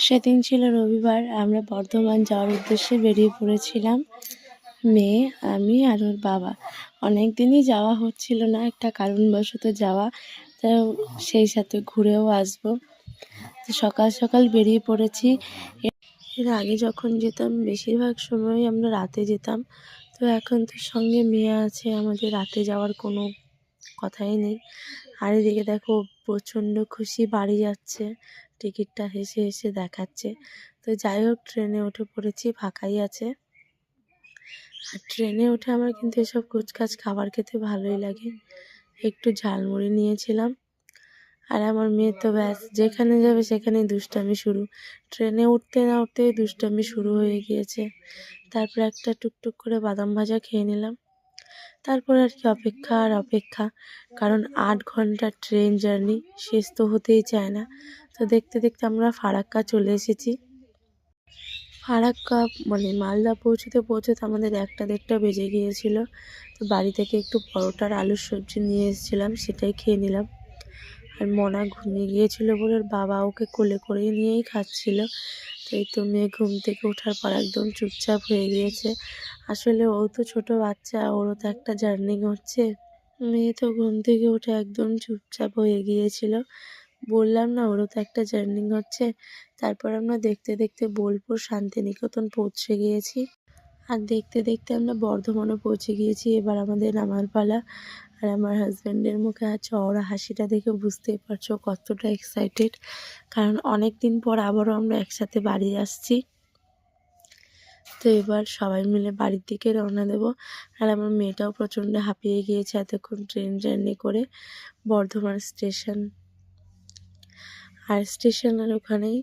সেদিন ছিল রবিবার। আমরা বর্ধমান যাওয়ার উদ্দেশ্যে বেরিয়ে পড়েছিলাম, মেয়ে, আমি আর ওর বাবা। অনেক দিনই যাওয়া হচ্ছিল না, একটা কারণবশত যাওয়া, তো সেই সাথে ঘুরেও আসবো। তো সকাল সকাল বেরিয়ে পড়েছি। এর আগে যখন যেতাম বেশিরভাগ সময়ই আমরা রাতে যেতাম, তো এখন তো সঙ্গে মেয়ে আছে, আমাদের রাতে যাওয়ার কোনো কথাই নেই। আর এদিকে দেখো প্রচণ্ড খুশি, বাড়ি যাচ্ছে, টিকিটটা হেসে হেসে দেখাচ্ছে। তো যাই হোক, ট্রেনে উঠে পড়েছি, ফাঁকাই আছে। আর ট্রেনে উঠে আমার কিন্তু এসব কুচকাচ খাবার খেতে ভালোই লাগে। একটু ঝালমুড়ি নিয়েছিলাম। আর আমার মেয়ে তো ব্যাস, যেখানে যাবে সেখানেই দুষ্টামি শুরু। ট্রেনে উঠতে না উঠতেই দুষ্টামি শুরু হয়ে গিয়েছে। তারপর একটা টুকটুক করে বাদাম ভাজা খেয়ে নিলাম। তারপর আর কি অপেক্ষা আর অপেক্ষা, কারণ 8 ঘন্টার ট্রেন জার্নি শেষ তো হতেই চায় না। তো দেখতে দেখতে আমরা ফারাক্কা চলে এসেছি। ফারাক্কা মানে মালদা পৌঁছতে পৌঁছতে আমাদের 1টা 1:30 বেজে গিয়েছিল। তো বাড়ি থেকে একটু পরোটার আলুর সবজি নিয়ে এসেছিলাম, সেটাই খেয়ে নিলাম। আর মনা ঘুমিয়ে গিয়েছিল বলে ওর বাবা ওকে কোলে করে নিয়েই খাচ্ছিল। তো এই তো মেয়ে ঘুম থেকে ওঠার পর একদম চুপচাপ হয়ে গিয়েছে। আসলে ও তো ছোট বাচ্চা, ওরও তো একটা জার্নি হচ্ছে। মেয়ে তো ঘুম থেকে উঠে একদম চুপচাপ হয়ে গিয়েছিল। বললাম না, ওরও তো একটা জার্নি হচ্ছে। তারপর আমরা দেখতে দেখতে বোলপুর শান্তিনিকেতন পৌঁছে গিয়েছি। আর দেখতে দেখতে আমরা বর্ধমানও পৌঁছে গিয়েছি। এবার আমাদের নামার পালা। আর আমার হাজব্যান্ডের মুখে চওড়া হাসিটা দেখে বুঝতেই পারছো কতটা এক্সাইটেড, কারণ অনেক দিন পর আবারও আমরা একসাথে বাড়ি আসছি। তো এবার সবাই মিলে বাড়ির দিকে রওনা দেবো। আর আমার মেয়েটাও প্রচণ্ড হাঁপিয়ে গিয়েছে এতক্ষণ ট্রেন জার্নি করে। বর্ধমান স্টেশন, আর স্টেশনের ওখানেই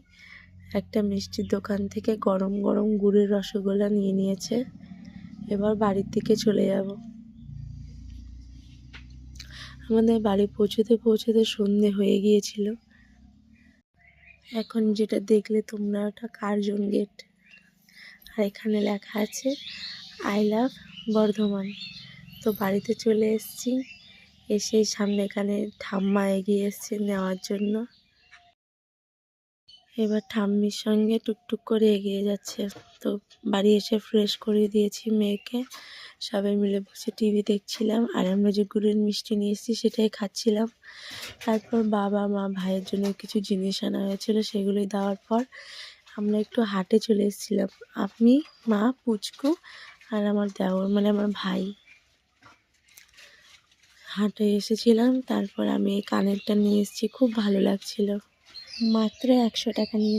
একটা মিষ্টির দোকান থেকে গরম গরম গুড়ের রসগোল্লা নিয়ে নিয়েছে। এবার বাড়ির দিকে চলে যাব। আমাদের বাড়ি পৌঁছতে পৌঁছতে সন্ধে হয়ে গিয়েছিল। এখন যেটা দেখলে তোমরা, ওটা কার্জন গেট। আর এখানে লেখা আছে আই লাভ বর্ধমান। তো বাড়িতে চলে এসেছি। এসেই সামনে এখানে ঠাম্মা এগিয়ে এসছে নেওয়ার জন্য। এবার ঠাম্মির সঙ্গে টুকটুক করে এগিয়ে যাচ্ছে। তো বাড়ি এসে ফ্রেশ করে দিয়েছি মেয়েকে। সবাই মিলে বসে টিভি দেখছিলাম, আর আমরা যে গুড়ের মিষ্টি নিয়ে এসেছি সেটাই খাচ্ছিলাম। তারপর বাবা মা ভাইয়ের জন্য কিছু জিনিস আনা হয়েছিল, সেগুলোই দেওয়ার পর আমরা একটু হাটে চলে এসেছিলাম। আমি, মা, পুচকু আর আমার দেওর মানে আমার ভাই হাটে এসেছিলাম। তারপর আমি এই কানেরটা নিয়ে এসেছি, খুব ভালো লাগছিল। মাত্র 100 টাকা নিয়ে